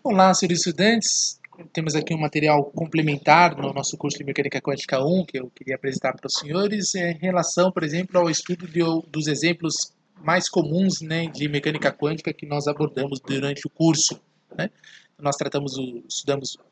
Olá, senhores estudantes. Temos aqui um material complementar no nosso curso de Mecânica Quântica 1, que eu queria apresentar para os senhores, em relação, por exemplo, ao estudo dos exemplos mais comuns, né, de mecânica quântica que nós abordamos durante o curso, né? Nós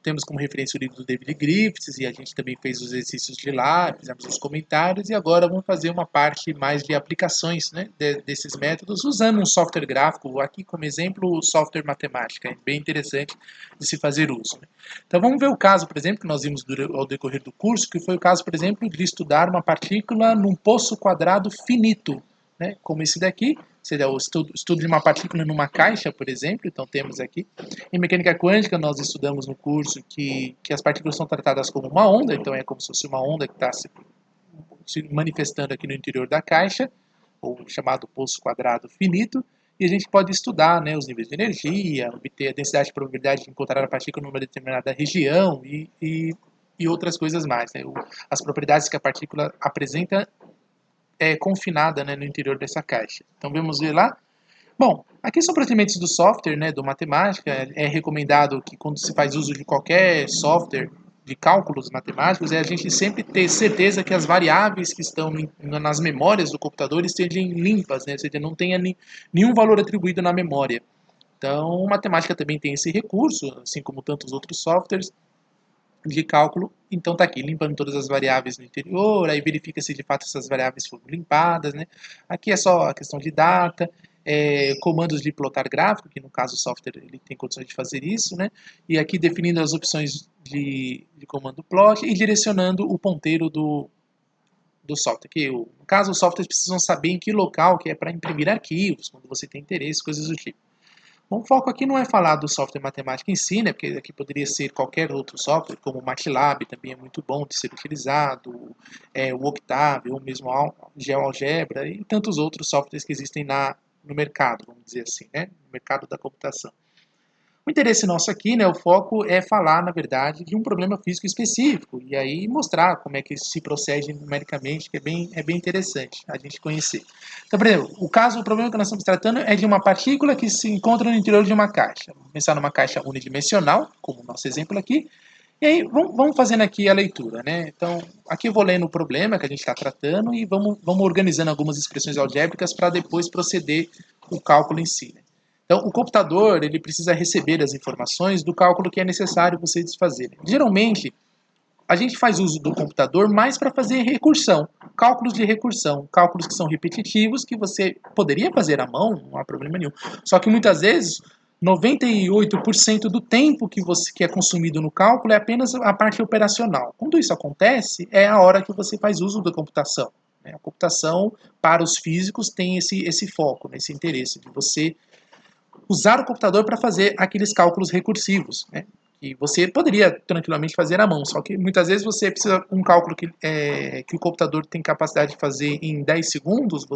temos como referência o livro do David Griffiths, e a gente também fez os exercícios de lá, fizemos os comentários, e agora vamos fazer uma parte mais de aplicações, né, desses métodos, usando um software gráfico, aqui como exemplo, o software matemática. É bem interessante de se fazer uso, né? Então vamos ver o caso, por exemplo, que nós vimos ao decorrer do curso, que foi o caso, por exemplo, de estudar uma partícula num poço quadrado finito, né, como esse daqui, seria o estudo de uma partícula numa caixa, por exemplo. Então temos aqui. Em mecânica quântica, nós estudamos no curso que as partículas são tratadas como uma onda, então é como se fosse uma onda que está se manifestando aqui no interior da caixa, ou chamado poço quadrado finito, e a gente pode estudar, né, os níveis de energia, obter a densidade e probabilidade de encontrar a partícula numa determinada região e outras coisas mais, né? As propriedades que a partícula apresenta confinada, né, no interior dessa caixa. Então vamos ver lá. Bom, aqui são procedimentos do software, né, do matemática. É recomendado que quando se faz uso de qualquer software de cálculos matemáticos, a gente sempre ter certeza que as variáveis que estão nas memórias do computador estejam limpas, né, ou seja, não tenha nenhum valor atribuído na memória. Então, matemática também tem esse recurso, assim como tantos outros softwares de cálculo. Então está aqui, limpando todas as variáveis no interior, aí verifica se de fato essas variáveis foram limpadas, né? Aqui é só a questão de data, comandos de plotar gráfico, que no caso o software ele tem condições de fazer isso, né? E aqui definindo as opções de comando plot e direcionando o ponteiro do software. Que no caso os softwares precisam saber em que local que é para imprimir arquivos, quando você tem interesse, coisas do tipo. Bom, o foco aqui não é falar do software matemático em si, né, porque aqui poderia ser qualquer outro software, como o MATLAB também é muito bom de ser utilizado, o Octave, ou mesmo o GeoAlgebra e tantos outros softwares que existem no mercado, vamos dizer assim, né, no mercado da computação. O interesse nosso aqui, né, o foco é falar, na verdade, de um problema físico específico, e aí mostrar como é que se procede numericamente, que é bem interessante a gente conhecer. Então, por exemplo, o problema que nós estamos tratando é de uma partícula que se encontra no interior de uma caixa. Vamos pensar numa caixa unidimensional, como o nosso exemplo aqui, e aí vamos fazendo aqui a leitura, né? Então, aqui eu vou lendo o problema que a gente está tratando e vamos organizando algumas expressões algébricas para depois proceder o cálculo em si, né? Então, o computador ele precisa receber as informações do cálculo que é necessário vocês fazerem. Geralmente, a gente faz uso do computador mais para fazer recursão, cálculos de recursão, cálculos que são repetitivos, que você poderia fazer à mão, não há problema nenhum. Só que muitas vezes, 98% do tempo que é consumido no cálculo é apenas a parte operacional. Quando isso acontece, é a hora que você faz uso da computação. A computação, para os físicos, tem esse foco, esse interesse de você usar o computador para fazer aqueles cálculos recursivos, né? Que você poderia tranquilamente fazer à mão, só que muitas vezes você precisa um cálculo que o computador tem capacidade de fazer em 10 segundos,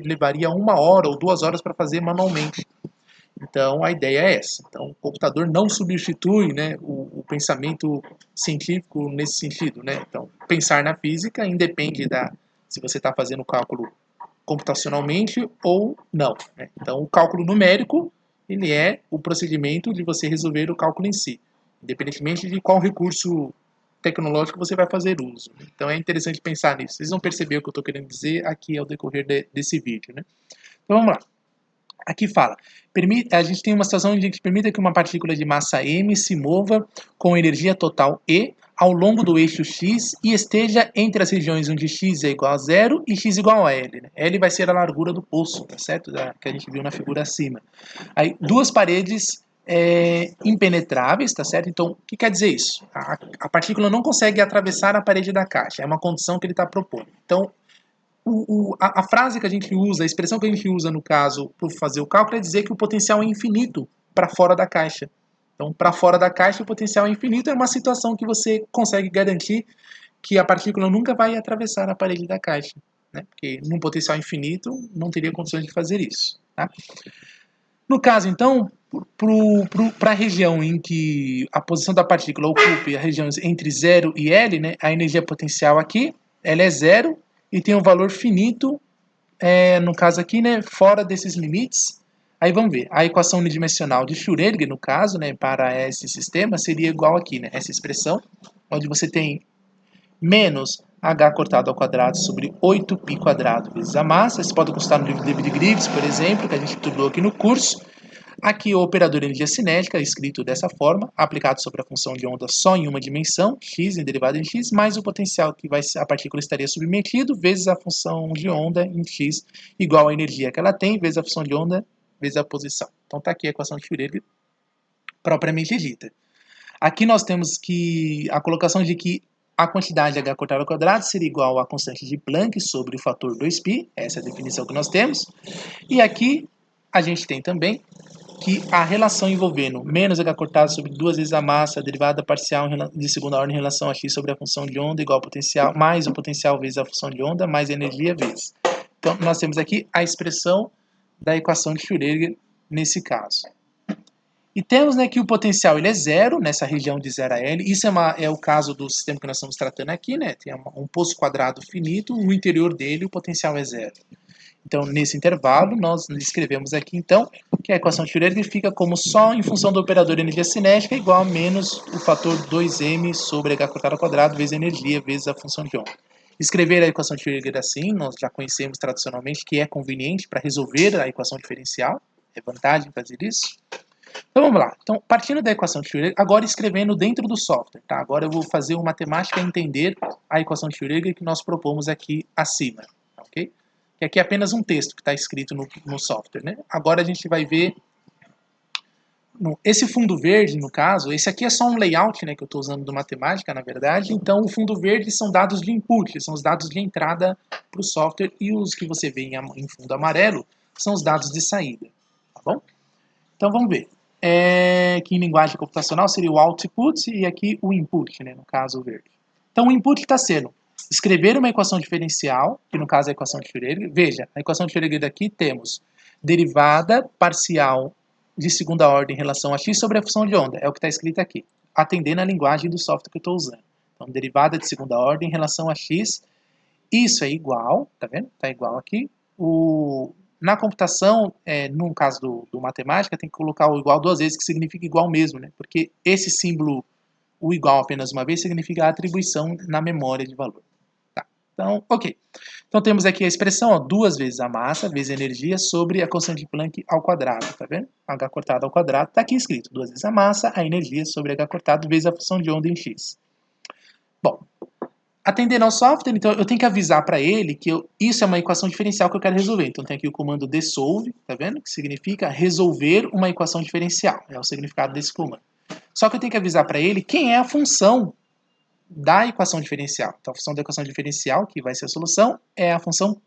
levaria 1 hora ou 2 horas para fazer manualmente. Então a ideia é essa. Então o computador não substitui, né, o pensamento científico nesse sentido, né? Então pensar na física independe se você está fazendo o cálculo computacionalmente ou não, né? Então o cálculo numérico ele é o procedimento de você resolver o cálculo em si, independentemente de qual recurso tecnológico você vai fazer uso. Então é interessante pensar nisso. Vocês vão perceber o que eu estou querendo dizer aqui ao decorrer desse vídeo, né? Então vamos lá. Aqui fala, a gente tem uma situação onde a gente permite que uma partícula de massa m se mova com energia total E ao longo do eixo x e esteja entre as regiões onde x é igual a zero e x igual a L, né? L vai ser a largura do poço, tá certo? Que a gente viu na figura acima. Aí, duas paredes impenetráveis, tá certo? Então, o que quer dizer isso? A partícula não consegue atravessar a parede da caixa, é uma condição que ele está propondo. Então, a frase que a gente usa, a expressão que a gente usa no caso para fazer o cálculo é dizer que o potencial é infinito para fora da caixa. Então, para fora da caixa, o potencial é infinito, é uma situação que você consegue garantir que a partícula nunca vai atravessar a parede da caixa, né? Porque num potencial infinito não teria condições de fazer isso, tá? No caso, então, para a região em que a posição da partícula ocupe a região entre 0 e L, né, a energia potencial aqui ela é 0 e tem um valor finito, no caso aqui, né, fora desses limites, Aí vamos ver, a equação unidimensional de Schrödinger, no caso, né, para esse sistema, seria igual aqui, né, essa expressão, onde você tem menos h cortado ao quadrado sobre 8π quadrado vezes a massa. Você pode consultar no livro de David Grives, por exemplo, que a gente estudou aqui no curso. Aqui o operador de energia cinética, escrito dessa forma, aplicado sobre a função de onda só em uma dimensão, x em derivada em x, mais o potencial que a partícula estaria submetido, vezes a função de onda em x, igual à energia que ela tem, vezes a função de onda, vezes a posição. Então está aqui a equação de Schrödinger propriamente dita. Aqui nós temos que a colocação de que a quantidade de h cortado ao quadrado seria igual à constante de Planck sobre o fator 2π, essa é a definição que nós temos. E aqui a gente tem também que a relação envolvendo menos h cortado sobre 2 vezes a massa, a derivada parcial de segunda ordem em relação a x sobre a função de onda igual ao potencial, mais o potencial vezes a função de onda, mais a energia vezes. Então, nós temos aqui a expressão da equação de Schrödinger nesse caso. E temos, né, que o potencial ele é zero, nessa região de 0 a L. Isso é o caso do sistema que nós estamos tratando aqui, né? Tem um poço quadrado finito, no interior dele o potencial é zero. Então, nesse intervalo, nós escrevemos aqui, então, que a equação de Schrödinger fica como só em função do operador de energia cinética igual a menos o fator 2m sobre h cortado ao quadrado vezes a energia vezes a função de onda. Escrever a equação de Schrödinger assim, nós já conhecemos tradicionalmente que é conveniente para resolver a equação diferencial. É vantagem fazer isso. Então vamos lá. Então, partindo da equação de Schrödinger, agora escrevendo dentro do software, tá? Agora eu vou fazer uma matemática entender a equação de Schrödinger que nós propomos aqui acima, ok? Que aqui é apenas um texto que está escrito no software, né? Agora a gente vai ver esse fundo verde, no caso, esse aqui é só um layout, né, que eu estou usando do matemática, na verdade. Então, o fundo verde são dados de input, são os dados de entrada para o software, e os que você vê em fundo amarelo são os dados de saída, tá bom? Então, vamos ver. Que em linguagem computacional seria o output e aqui o input, né, no caso o verde. Então, o input está sendo escrever uma equação diferencial, que no caso é a equação de Schrödinger. Veja, a equação de Schrödinger daqui temos derivada parcial de segunda ordem em relação a x sobre a função de onda. É o que está escrito aqui, atendendo a linguagem do software que eu estou usando. Então, derivada de segunda ordem em relação a x. Isso é igual, tá vendo? Está igual aqui. Na computação, no caso do matemática, tem que colocar o igual duas vezes, que significa igual mesmo, né? Porque esse símbolo, o igual apenas uma vez, significa a atribuição na memória de valor. Tá. Então, ok. Então temos aqui a expressão, ó, 2 vezes a massa, vezes a energia, sobre a constante de Planck ao quadrado, tá vendo? H cortado ao quadrado, tá aqui escrito, 2 vezes a massa, a energia sobre H cortado, vezes a função de onda em x. Bom, atendendo ao software, então eu tenho que avisar para ele que isso é uma equação diferencial que eu quero resolver. Então tem aqui o comando desolve, tá vendo? Que significa resolver uma equação diferencial. É o significado desse comando. Só que eu tenho que avisar para ele quem é a função da equação diferencial. Então a função da equação diferencial, que vai ser a solução, é a função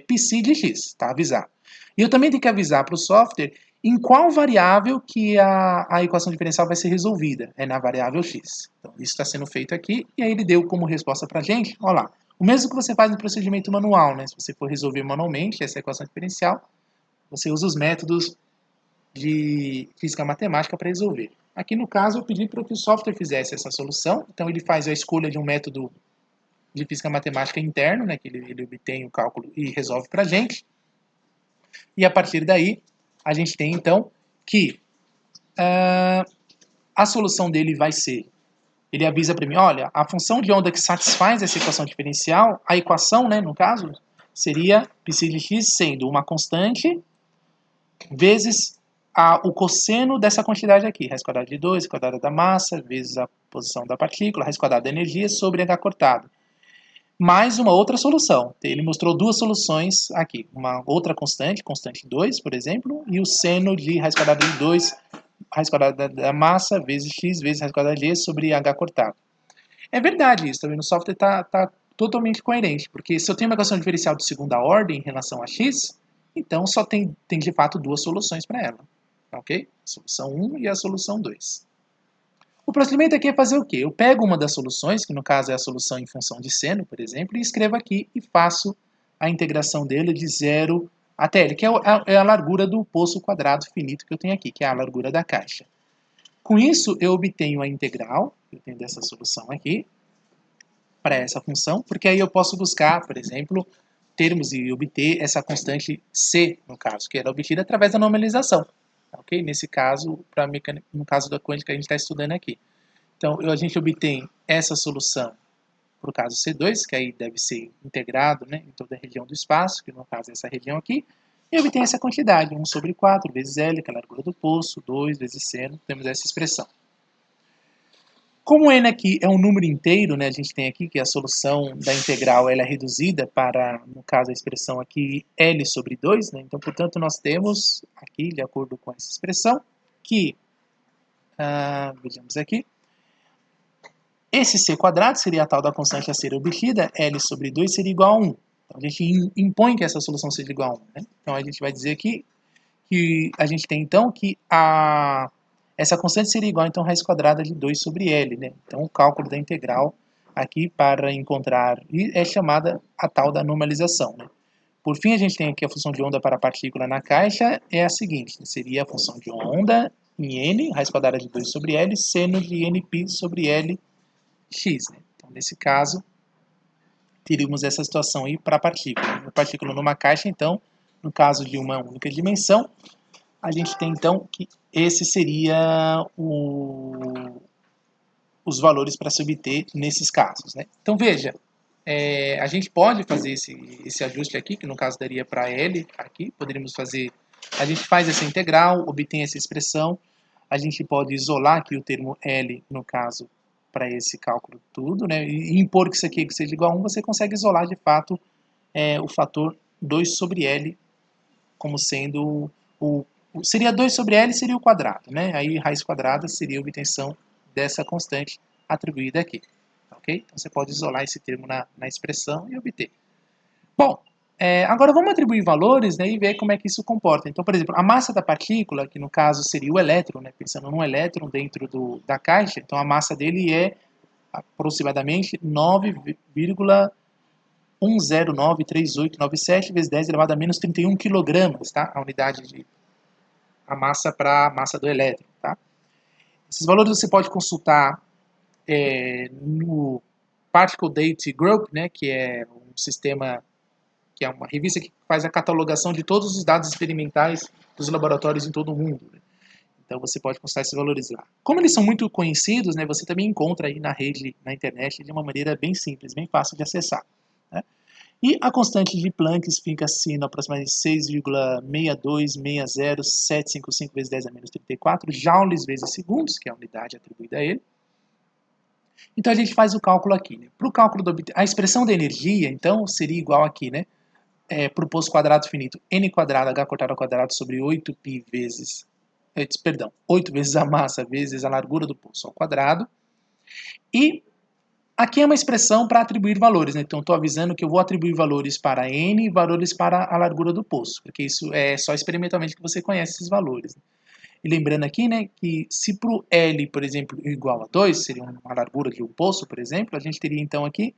psi de x, tá? Avisar. E eu também tenho que avisar para o software em qual variável que a equação diferencial vai ser resolvida. É na variável x. Então, isso está sendo feito aqui, e aí ele deu como resposta para a gente, olha lá, o mesmo que você faz no procedimento manual, né? Se você for resolver manualmente essa equação diferencial, você usa os métodos de física matemática para resolver. Aqui no caso, eu pedi para que o software fizesse essa solução, então ele faz a escolha de um método de física matemática interno, né, que ele obtém o cálculo e resolve para a gente. E a partir daí, a gente tem então que a solução dele vai ser, ele avisa para mim, olha, a função de onda que satisfaz essa equação diferencial, a equação, né, no caso, seria psi de x sendo uma constante vezes o cosseno dessa quantidade aqui, raiz quadrada de 2, quadrada da massa, vezes a posição da partícula, raiz quadrada da energia sobre h cortado. Mais uma outra solução. Ele mostrou duas soluções aqui. Uma outra constante, constante 2, por exemplo, e o seno de raiz quadrada de 2, raiz quadrada da massa, vezes x, vezes raiz quadrada de e sobre h cortado. É verdade isso, também no software está totalmente coerente, porque se eu tenho uma equação diferencial de segunda ordem em relação a x, então só tem de fato duas soluções para ela. Ok? A solução 1 e a solução 2. O procedimento aqui é fazer o quê? Eu pego uma das soluções, que no caso é a solução em função de seno, por exemplo, e escrevo aqui e faço a integração dele de 0 até L, que é a largura do poço quadrado finito que eu tenho aqui, que é a largura da caixa. Com isso, eu obtenho a integral, eu tenho dessa solução aqui, para essa função, porque aí eu posso buscar, por exemplo, termos e obter essa constante C, no caso, que era obtida através da normalização. Ok? Nesse caso, no caso da quântica que a gente está estudando aqui. Então, a gente obtém essa solução para o caso C2, que aí deve ser integrado, né, em toda a região do espaço, que no caso é essa região aqui, e obtém essa quantidade, 1 sobre 4 vezes L, que é a largura do poço, 2 vezes seno, temos essa expressão. Como n aqui é um número inteiro, né, a gente tem aqui que a solução da integral ela é reduzida para, no caso, a expressão aqui L sobre 2, né, então, portanto, nós temos aqui, de acordo com essa expressão, que, vejamos aqui, esse c quadrado seria a tal da constante a ser obtida, L sobre 2 seria igual a 1. Então, a gente impõe que essa solução seja igual a 1. Né? Então, a gente vai dizer aqui que a gente tem, então, que essa constante seria igual, então, a raiz quadrada de 2 sobre L. Né? Então, o cálculo da integral aqui para encontrar é chamada a tal da normalização. Né? Por fim, a gente tem aqui a função de onda para a partícula na caixa, é a seguinte, seria a função de onda em n, raiz quadrada de 2 sobre L, seno de nπ sobre L, x. Né? Então, nesse caso, teríamos essa situação aí para a partícula. A partícula numa caixa, então, no caso de uma única dimensão, a gente tem, então, que esse seria os valores para se obter nesses casos. Né? Então, veja, a gente pode fazer esse ajuste aqui, que no caso daria para L, aqui, poderíamos fazer, a gente faz essa integral, obtém essa expressão, a gente pode isolar aqui o termo L, no caso, para esse cálculo tudo, né? E impor que isso aqui seja igual a 1, você consegue isolar, de fato, o fator 2 sobre L como sendo seria 2 sobre L seria o quadrado, né? Aí raiz quadrada seria a obtenção dessa constante atribuída aqui, ok? Então você pode isolar esse termo na expressão e obter. Bom, agora vamos atribuir valores, né, e ver como é que isso comporta. Então, por exemplo, a massa da partícula, que no caso seria o elétron, né, pensando num elétron dentro da caixa, então a massa dele é aproximadamente 9,1093897 vezes 10 elevado a menos 31 quilogramas, tá? A unidade a massa para a massa do elétron, tá? Esses valores você pode consultar no Particle Date Group, né, que é um sistema, que é uma revista que faz a catalogação de todos os dados experimentais dos laboratórios em todo o mundo. Né? Então você pode consultar esses valores lá. Como eles são muito conhecidos, né, você também encontra aí na rede, na internet, de uma maneira bem simples, bem fácil de acessar. Né? E a constante de Planck fica assim, aproximadamente 6,6260755 vezes 10 a menos 34 joules vezes segundos, que é a unidade atribuída a ele. Então a gente faz o cálculo aqui. Né? Para o cálculo a expressão da energia, então, seria igual aqui, né? Para o poço quadrado finito, n quadrado h cortado ao quadrado sobre 8π vezes, 8 vezes a massa vezes a largura do poço ao quadrado. E aqui é uma expressão para atribuir valores, né? Então estou avisando que eu vou atribuir valores para n e valores para a largura do poço, porque isso é só experimentalmente que você conhece esses valores. Né? E lembrando aqui, né, que se para o L, por exemplo, igual a 2, seria uma largura de um poço, por exemplo, a gente teria então aqui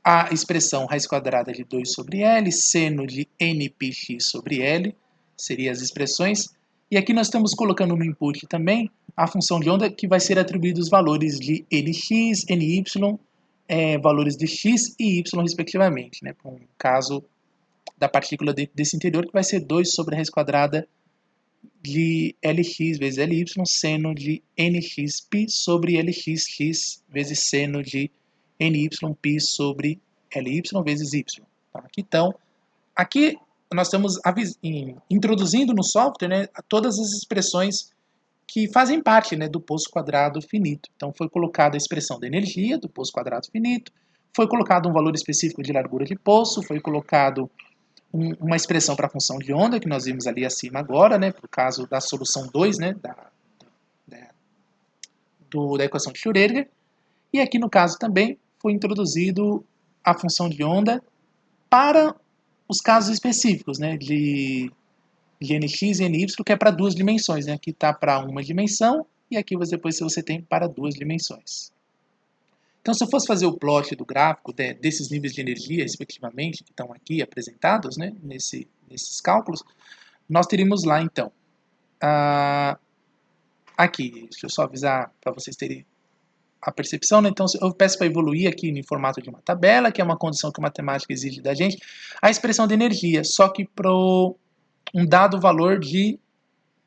a expressão raiz quadrada de 2 sobre L, seno de npx sobre L, seriam as expressões. E aqui nós estamos colocando no input também a função de onda que vai ser atribuído os valores de Nx, Ny, valores de x e y respectivamente, né, para um caso da partícula desse interior que vai ser 2 sobre a raiz quadrada de Lx vezes Ly, seno de Nx π sobre Lxx vezes seno de Ny π sobre Ly vezes y. Tá? Então, aqui nós estamos introduzindo no software, né, todas as expressões que fazem parte, né, do poço quadrado finito. Então, foi colocada a expressão da energia do poço quadrado finito, foi colocado um valor específico de largura de poço, foi colocado uma expressão para a função de onda, que nós vimos ali acima agora, né, por caso da solução 2, né, da equação de Schrödinger. E aqui no caso também foi introduzido a função de onda para os casos específicos, né, de nx e ny, que é para duas dimensões. Né, aqui está para uma dimensão e aqui depois você tem para duas dimensões. Então, se eu fosse fazer o plot do gráfico desses níveis de energia, respectivamente, que estão aqui apresentados, né, nesses cálculos, nós teríamos lá, então, aqui, deixa eu só avisar para vocês terem a percepção, né? Então eu peço para evoluir aqui em formato de uma tabela, que é uma condição que a matemática exige da gente, a expressão de energia, só que para um dado valor de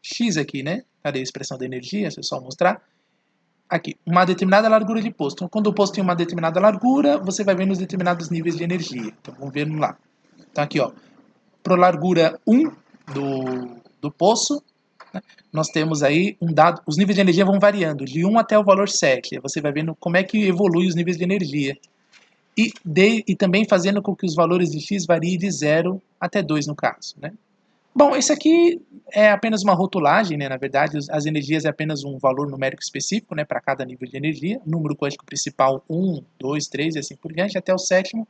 x aqui, né? Cadê a expressão de energia? Deixa eu só mostrar. Aqui, uma determinada largura de poço. Então, quando o poço tem uma determinada largura, você vai ver nos determinados níveis de energia. Então, vamos ver lá. Então, aqui, ó, para a largura 1 do poço, né, nós temos aí um dado, os níveis de energia vão variando, de 1 até o valor 7. Você vai vendo como é que evolui os níveis de energia. E também fazendo com que os valores de x variem de 0 até 2, no caso, né? Bom, isso aqui é apenas uma rotulagem, né? Na verdade, as energias é apenas um valor numérico específico, né, para cada nível de energia. Número quântico principal 1, 2, 3 e assim por diante, até o sétimo.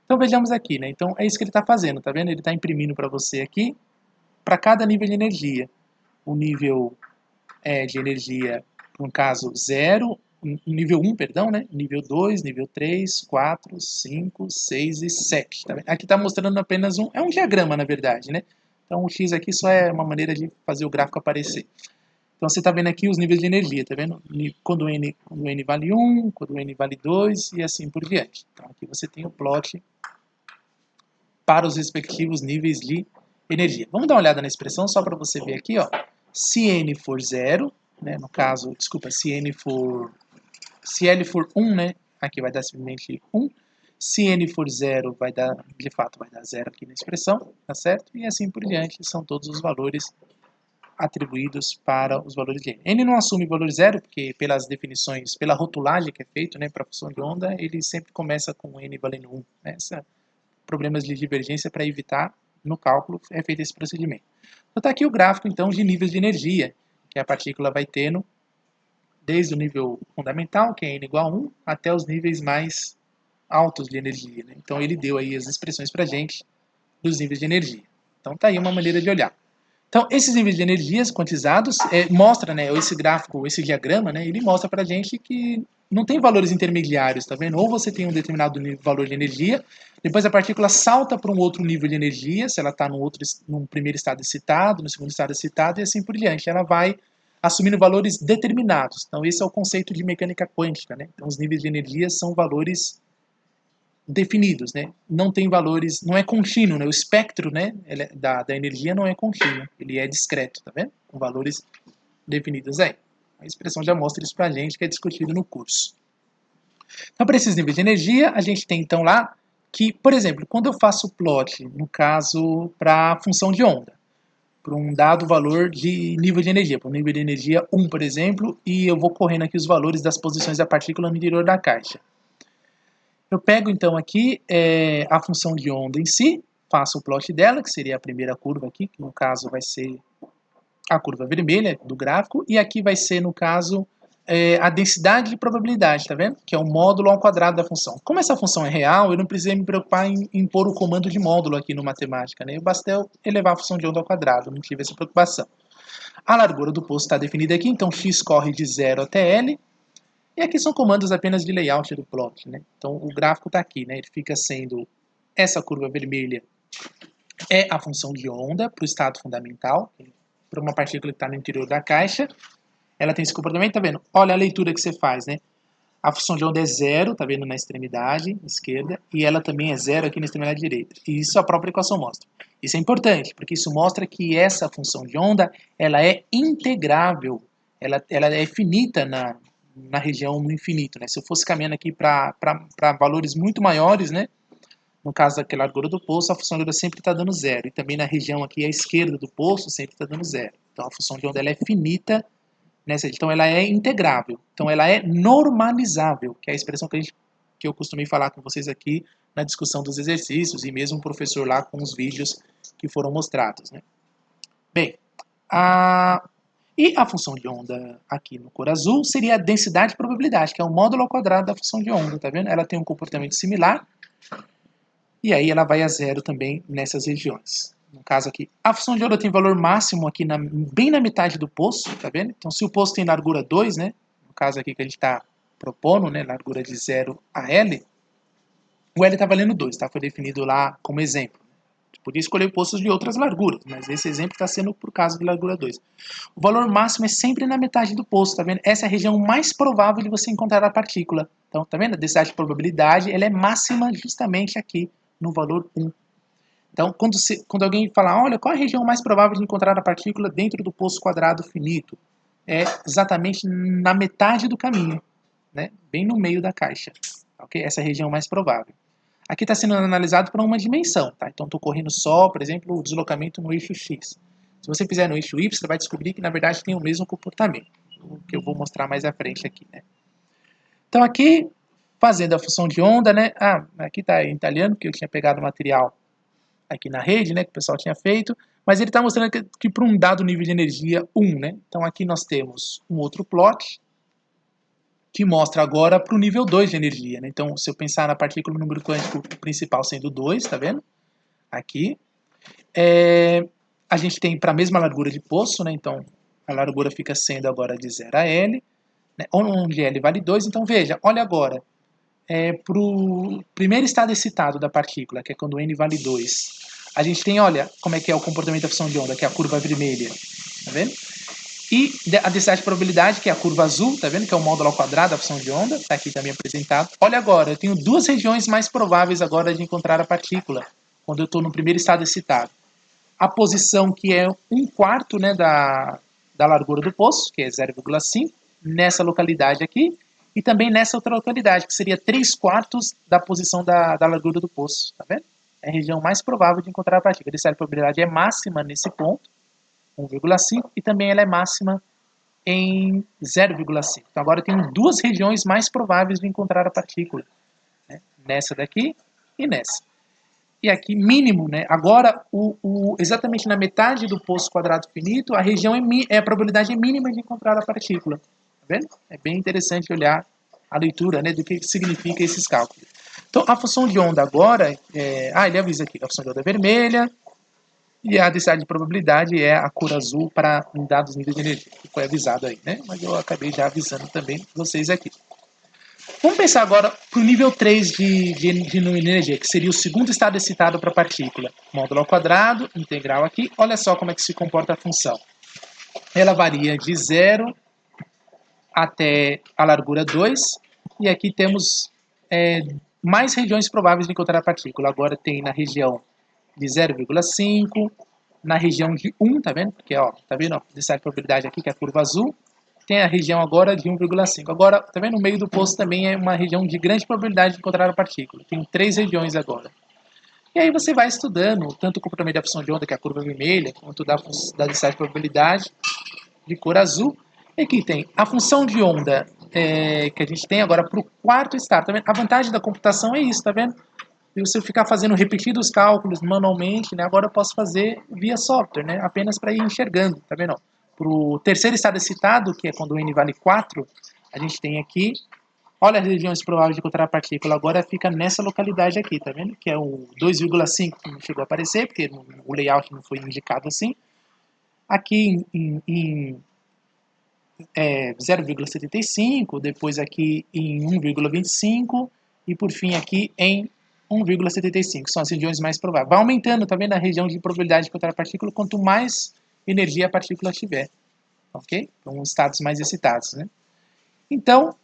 Então vejamos aqui, né? Então é isso que ele está fazendo, tá vendo? Ele está imprimindo para você aqui, para cada nível de energia. O nível de energia, no caso 0, nível 1, perdão, né? Nível 2, nível 3, 4, 5, 6 e 7. Tá vendo? Aqui está mostrando apenas é um diagrama, na verdade, né? Então o X aqui só é uma maneira de fazer o gráfico aparecer. Então você está vendo aqui os níveis de energia, tá vendo? Quando o N vale 1, quando o N vale 2 e assim por diante. Então aqui você tem o plot para os respectivos níveis de energia. Vamos dar uma olhada na expressão só para você ver aqui, ó. Se N for 0, né, no caso, desculpa, se L for 1, né, aqui vai dar simplesmente 1. Se N for 0, vai dar, de fato, vai dar 0 aqui na expressão, tá certo? E assim por diante, são todos os valores atribuídos para os valores de N. N não assume valor 0, porque pelas definições, pela rotulagem que é feito, né, para a função de onda, ele sempre começa com N valendo 1, né? Problemas de divergência para evitar no cálculo é feito esse procedimento. Então está aqui o gráfico então de níveis de energia que a partícula vai tendo desde o nível fundamental, que é n igual a 1, até os níveis mais altos de energia, né? Então ele deu aí as expressões para a gente dos níveis de energia. Então está aí uma maneira de olhar. Então esses níveis de energias quantizados mostra, né, esse gráfico, esse diagrama, né, ele mostra para a gente que não tem valores intermediários, tá vendo? Ou você tem um determinado valor de energia, depois a partícula salta para um outro nível de energia, se ela está num primeiro estado excitado, no segundo estado excitado e assim por diante. Ela vai assumindo valores determinados. Então esse é o conceito de mecânica quântica, né? Então os níveis de energia são valores definidos, né? Não tem valores, não é contínuo, né? O espectro, né, da energia não é contínuo, ele é discreto, tá vendo? Com valores definidos aí. A expressão já mostra isso pra gente, que é discutido no curso. Então, para esses níveis de energia, a gente tem então lá que, por exemplo, quando eu faço plot, no caso, para a função de onda, para um dado valor de nível de energia, para um nível de energia 1, por exemplo, e eu vou correndo aqui os valores das posições da partícula no interior da caixa. Eu pego então aqui a função de onda em si, faço o plot dela, que seria a primeira curva aqui, que no caso vai ser a curva vermelha do gráfico, e aqui vai ser, no caso, a densidade de probabilidade, tá vendo? Que é o módulo ao quadrado da função. Como essa função é real, eu não precisei me preocupar em pôr o comando de módulo aqui no matemática, né? Basta eu elevar a função de onda ao quadrado, não tive essa preocupação. A largura do poço está definida aqui, então x corre de 0 até L, e aqui são comandos apenas de layout do plot, né? Então o gráfico está aqui, né? Ele fica sendo essa curva vermelha é a função de onda para o estado fundamental, para uma partícula que está no interior da caixa. Ela tem esse comportamento, tá vendo? Olha a leitura que você faz, né? A função de onda é 0, tá vendo, na extremidade esquerda, e ela também é 0 aqui na extremidade direita. E isso a própria equação mostra. Isso é importante, porque isso mostra que essa função de onda, ela é integrável, ela é finita na região no infinito, né? Se eu fosse caminhando aqui para valores muito maiores, né? No caso daquela largura do poço, a função de onda sempre está dando 0. E também na região aqui à esquerda do poço, sempre está dando 0. Então a função de onda ela é finita, então ela é integrável. Então ela é normalizável, que é a expressão que eu costumei falar com vocês aqui na discussão dos exercícios e mesmo o professor lá com os vídeos que foram mostrados, né? Bem, e a função de onda aqui no cor azul seria a densidade de probabilidade, que é o módulo ao quadrado da função de onda, tá vendo? Ela tem um comportamento similar, e aí ela vai a 0 também nessas regiões. No caso aqui, a função de onda tem valor máximo aqui bem na metade do poço, tá vendo? Então se o poço tem largura 2, né? No caso aqui que a gente está propondo, né? Largura de 0 a L, o L está valendo 2, tá? Foi definido lá como exemplo. Podia escolher poços de outras larguras, mas esse exemplo está sendo por causa de largura 2. O valor máximo é sempre na metade do poço, tá vendo? Essa é a região mais provável de você encontrar a partícula. Então, tá vendo? A densidade de probabilidade, ela é máxima justamente aqui, no valor 1. Então, quando alguém fala, olha, qual é a região mais provável de encontrar a partícula dentro do poço quadrado finito? É exatamente na metade do caminho, né? Bem no meio da caixa. Okay? Essa é a região mais provável. Aqui está sendo analisado por uma dimensão, tá? Então, estou correndo só, por exemplo, o deslocamento no eixo X. Se você fizer no eixo Y, você vai descobrir que, na verdade, tem o mesmo comportamento, o que eu vou mostrar mais à frente aqui, né? Então, aqui, fazendo a função de onda, né? Aqui está em italiano, porque eu tinha pegado o material aqui na rede, né, que o pessoal tinha feito, mas ele está mostrando que para um dado nível de energia 1, né? Então, aqui nós temos um outro plot, que mostra agora para o nível 2 de energia, né? Então, se eu pensar na partícula no número quântico principal sendo 2, tá vendo? Aqui. A gente tem para a mesma largura de poço, né? Então, a largura fica sendo agora de 0 a L, né? Onde L vale 2. Então, veja, olha agora. Para o primeiro estado excitado da partícula, que é quando N vale 2, a gente tem, olha, como é que é o comportamento da função de onda, que é a curva vermelha, tá vendo? E a densidade de probabilidade, que é a curva azul, tá vendo? Que é o módulo ao quadrado da função de onda, tá aqui também apresentado. Olha agora, eu tenho duas regiões mais prováveis agora de encontrar a partícula, quando eu estou no primeiro estado excitado. A posição que é 1/4, né, da largura do poço, que é 0,5, nessa localidade aqui, e também nessa outra localidade, que seria 3/4 da posição da largura do poço, tá vendo? É a região mais provável de encontrar a partícula. A probabilidade é máxima nesse ponto, 1,5, e também ela é máxima em 0,5. Então agora eu tenho duas regiões mais prováveis de encontrar a partícula, né? Nessa daqui e nessa. E aqui mínimo, né? Agora, exatamente na metade do poço quadrado finito, a região a probabilidade é mínima de encontrar a partícula. Tá vendo? É bem interessante olhar a leitura, né, do que significa esses cálculos. Então, a função de onda agora, ele avisa aqui, a função de onda é vermelha, e a densidade de probabilidade é a cor azul para dados níveis de energia, que foi avisado aí, né? Mas eu acabei já avisando também vocês aqui. Vamos pensar agora para o nível 3 de energia, que seria o segundo estado excitado para a partícula. Módulo ao quadrado, integral aqui. Olha só como é que se comporta a função. Ela varia de 0 até a largura 2. E aqui temos mais regiões prováveis de encontrar a partícula. Agora tem na região de 0,5, na região de 1, tá vendo? Porque, ó, tá vendo? Essa probabilidade aqui, que é a curva azul. Tem a região agora de 1,5. Agora, tá vendo? No meio do poço também é uma região de grande probabilidade de encontrar a partícula. Tem 3 regiões agora. E aí você vai estudando tanto o comportamento da função de onda, que é a curva vermelha, quanto da densidade de probabilidade de cor azul. E aqui tem a função de onda que a gente tem agora para o quarto estado. Tá vendo? A vantagem da computação é isso, tá vendo? Se você ficar fazendo repetidos cálculos manualmente, né, agora eu posso fazer via software, né, apenas para ir enxergando, tá vendo? Para o terceiro estado excitado, que é quando o N vale 4, a gente tem aqui, olha as regiões prováveis de encontrar a partícula, agora fica nessa localidade aqui, tá vendo? Que é o 2,5 que não chegou a aparecer, porque o layout não foi indicado assim. Aqui em 0,75, depois aqui em 1,25 e por fim aqui em 1,75, são as regiões mais prováveis. Vai aumentando, tá vendo, a região de probabilidade de encontrar a partícula quanto mais energia a partícula tiver, ok? Então, estados mais excitados, né? Então,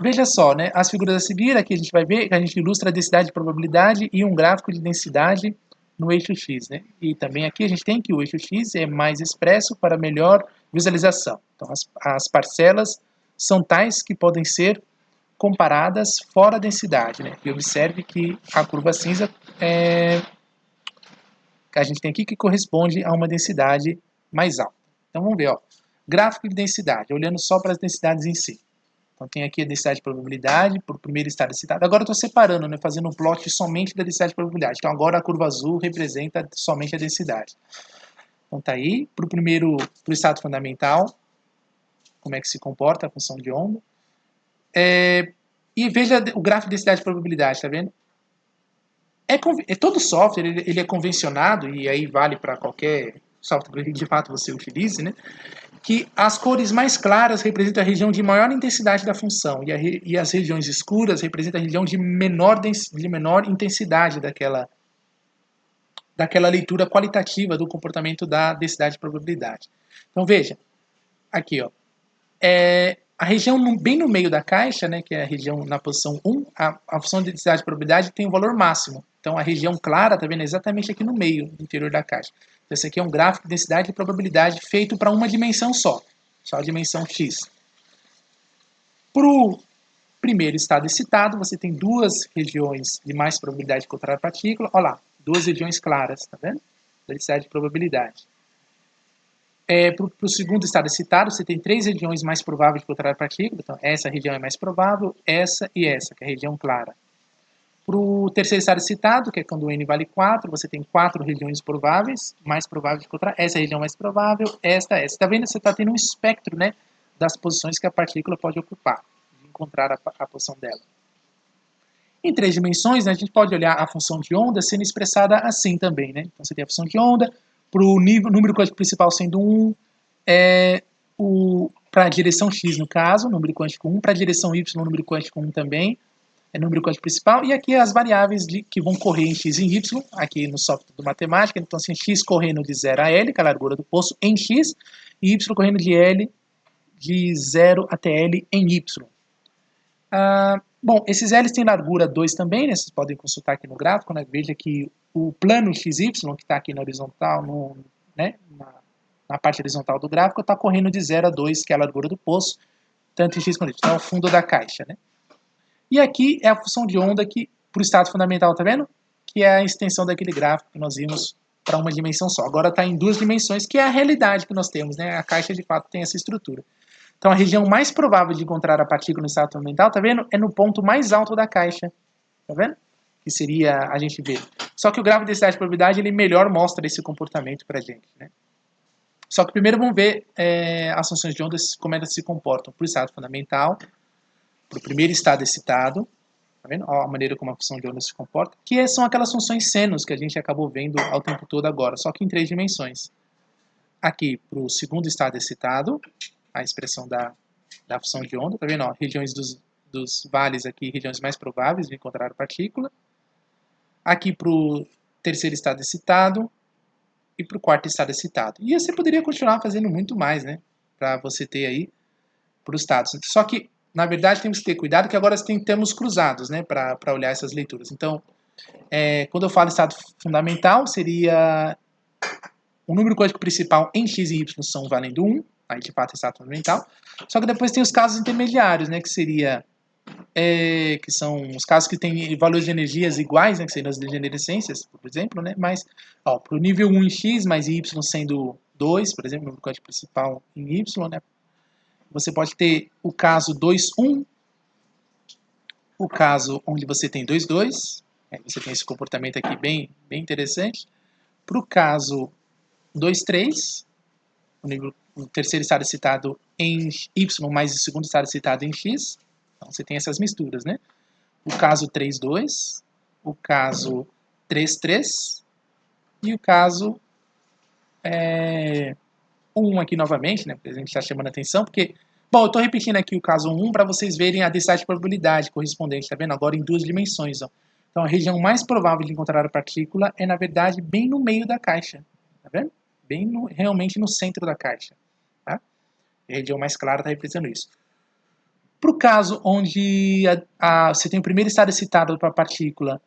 veja só, né? As figuras a seguir, aqui a gente vai ver que a gente ilustra a densidade de probabilidade e um gráfico de densidade no eixo X, né? E também aqui a gente tem que o eixo X é mais expresso para melhor visualização. Então, as parcelas são tais que podem ser comparadas fora a densidade, né? E observe que a curva cinza que a gente tem aqui que corresponde a uma densidade mais alta. Então, vamos ver, ó. Gráfico de densidade, olhando só para as densidades em si. Então, tem aqui a densidade de probabilidade para o primeiro estado excitado. Agora, eu estou separando, né, fazendo um plot somente da densidade de probabilidade. Então, agora a curva azul representa somente a densidade. Então, tá aí, para o estado fundamental, como é que se comporta a função de onda. E veja o gráfico de densidade de probabilidade, tá vendo? Todo software ele é convencionado, e aí vale para qualquer software que de fato você utilize, né? Que as cores mais claras representam a região de maior intensidade da função, e as regiões escuras representam a região de menor intensidade daquela leitura qualitativa do comportamento da densidade de probabilidade. Então veja, aqui ó, a região bem no meio da caixa, né, que é a região na posição 1, a função de densidade de probabilidade tem um valor máximo. Então a região clara, tá vendo, exatamente aqui no meio, no interior da caixa. Então esse aqui é um gráfico de densidade de probabilidade feito para uma dimensão só a dimensão x. Para o primeiro estado excitado, você tem duas regiões de mais probabilidade de encontrar a partícula. Olha lá, duas regiões claras, tá vendo? Densidade de probabilidade. Para o segundo estado excitado, você tem três regiões mais prováveis de encontrar a partícula. Então, essa região é mais provável, essa e essa, que é a região clara. Para o terceiro estado excitado, que é quando o n vale 4, você tem quatro regiões prováveis, mais prováveis de encontrar. Essa é a região mais provável, esta. Está vendo? Você está tendo um espectro, né, das posições que a partícula pode ocupar, de encontrar a posição dela. Em três dimensões, né, a gente pode olhar a função de onda sendo expressada assim também. Né? Então, você tem a função de onda, para o número quântico principal sendo 1, para a direção x, no caso, número quântico 1, para a direção y, número quântico 1 também, é número quântico principal, e aqui as variáveis que vão correr em x e em y, aqui no software do matemática, então assim, x correndo de 0 a L, que é a largura do poço, em x, e y correndo de L, de 0 até L em y. Bom, esses L's têm largura 2 também, né? Vocês podem consultar aqui no gráfico, né? Veja que o plano XY, que está aqui na horizontal, né? na parte horizontal do gráfico, está correndo de 0 a 2, que é a largura do poço, tanto em x quanto em y. Então, é o fundo da caixa, né? E aqui é a função de onda que, para o estado fundamental, tá vendo? Que é a extensão daquele gráfico que nós vimos para uma dimensão só. Agora está em duas dimensões, que é a realidade que nós temos, né? A caixa, de fato, tem essa estrutura. Então, a região mais provável de encontrar a partícula no estado fundamental, tá vendo? É no ponto mais alto da caixa. Tá vendo? Que seria a gente ver. Só que o gráfico de densidade de probabilidade, ele melhor mostra esse comportamento para a gente, né? Só que primeiro vamos ver as funções de ondas, como elas se comportam para o estado fundamental, para o primeiro estado excitado, tá vendo? A maneira como a função de onda se comporta, que são aquelas funções senos que a gente acabou vendo ao tempo todo agora, só que em três dimensões. Aqui, para o segundo estado excitado, a expressão da função de onda, tá vendo? Ó, regiões dos vales aqui, regiões mais prováveis de encontrar a partícula. Aqui para o terceiro estado excitado e para o quarto estado excitado. E você poderia continuar fazendo muito mais, né? Para você ter aí para os estados. Só que, na verdade, temos que ter cuidado que agora tem termos cruzados, né? Para olhar essas leituras. Então, quando eu falo estado fundamental, seria o número quântico principal em x e y são valendo 1, aí de fato é estado fundamental. Só que depois tem os casos intermediários, né? Que seria que são os casos que têm valores de energias iguais, né, que seriam as degenerescências, por exemplo, né, mas para o nível 1 em x, mais y sendo 2, por exemplo, no código principal em y, né, você pode ter o caso 2, 1, o caso onde você tem 2, 2, você tem esse comportamento aqui bem interessante. Para o caso 2, 3, o terceiro estado excitado em y, mais o segundo estado excitado em x, então você tem essas misturas, né? O caso 3, 2, o caso 3, 3 e o caso 1 aqui novamente, né? A gente está chamando a atenção, porque... Bom, eu estou repetindo aqui o caso 1 para vocês verem a densidade de probabilidade correspondente, tá vendo? Agora em duas dimensões, ó. Então a região mais provável de encontrar a partícula é, na verdade, bem no meio da caixa, tá vendo? Realmente no centro da caixa, tá? A região mais clara está representando isso. Para o caso onde você tem o primeiro estado excitado para a partícula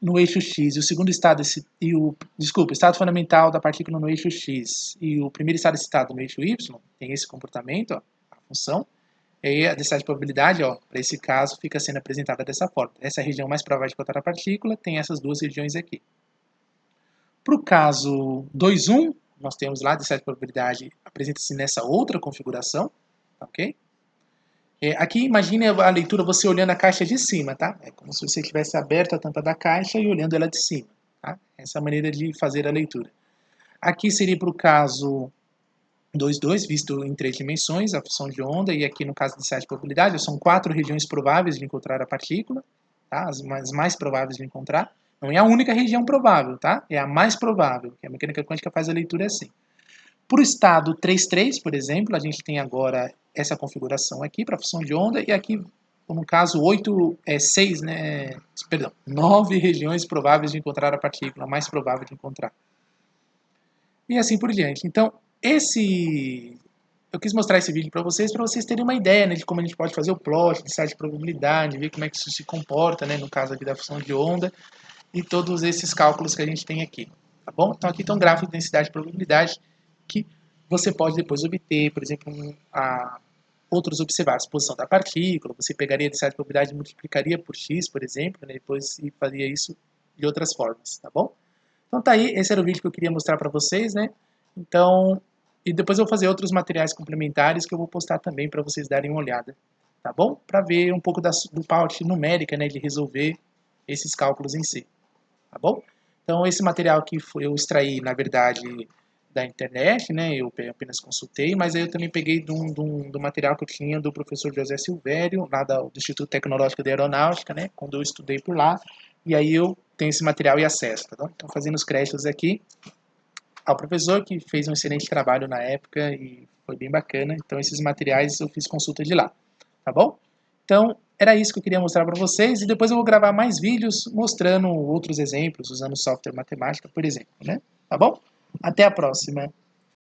no eixo x e o segundo estado estado fundamental da partícula no eixo x e o primeiro estado excitado no eixo y, tem esse comportamento, ó, a função, e aí a densidade de probabilidade, para esse caso, fica sendo apresentada dessa forma. Essa é a região mais provável de encontrar a partícula, tem essas duas regiões aqui. Para o caso 2, 1, nós temos lá a densidade de probabilidade apresenta-se nessa outra configuração, ok? Aqui, imagine a leitura você olhando a caixa de cima, tá? É como se você tivesse aberto a tampa da caixa e olhando ela de cima, tá? Essa é a maneira de fazer a leitura. Aqui seria para o caso 2, 2, visto em três dimensões, a função de onda, e aqui no caso de densidade de probabilidade, são 4 regiões prováveis de encontrar a partícula, tá? As mais prováveis de encontrar. Não é a única região provável, tá? É a mais provável, que a mecânica quântica faz a leitura assim. Para o estado 3, 3, por exemplo, a gente tem agora essa configuração aqui para a função de onda, e aqui ou no caso, 6, né? Perdão, 9 regiões prováveis de encontrar a partícula, mais provável de encontrar. E assim por diante. Então, eu quis mostrar esse vídeo para vocês terem uma ideia, né, de como a gente pode fazer o plot, de de probabilidade, ver como é que isso se comporta, né, no caso aqui da função de onda, e todos esses cálculos que a gente tem aqui, tá bom? Então aqui tem um gráfico de densidade e probabilidade que você pode depois obter, por exemplo, outros observados, a posição da partícula, você pegaria a densidade de probabilidade e multiplicaria por x, por exemplo, né, depois e faria isso de outras formas, tá bom? Então tá aí, esse era o vídeo que eu queria mostrar para vocês, né? Então, e depois eu vou fazer outros materiais complementares que eu vou postar também para vocês darem uma olhada, tá bom? Para ver um pouco do parte numérica, né, de resolver esses cálculos em si, tá bom? Então esse material aqui eu extraí, na verdade, da internet, né? Eu apenas consultei, mas aí eu também peguei do material que eu tinha do professor José Silvério, lá do Instituto Tecnológico de Aeronáutica, né? Quando eu estudei por lá, e aí eu tenho esse material e acesso, tá bom? Então fazendo os créditos aqui ao professor, que fez um excelente trabalho na época e foi bem bacana. Então esses materiais eu fiz consulta de lá, tá bom? Então era isso que eu queria mostrar para vocês, e depois eu vou gravar mais vídeos mostrando outros exemplos, usando software matemática, por exemplo, né? Tá bom? Até a próxima!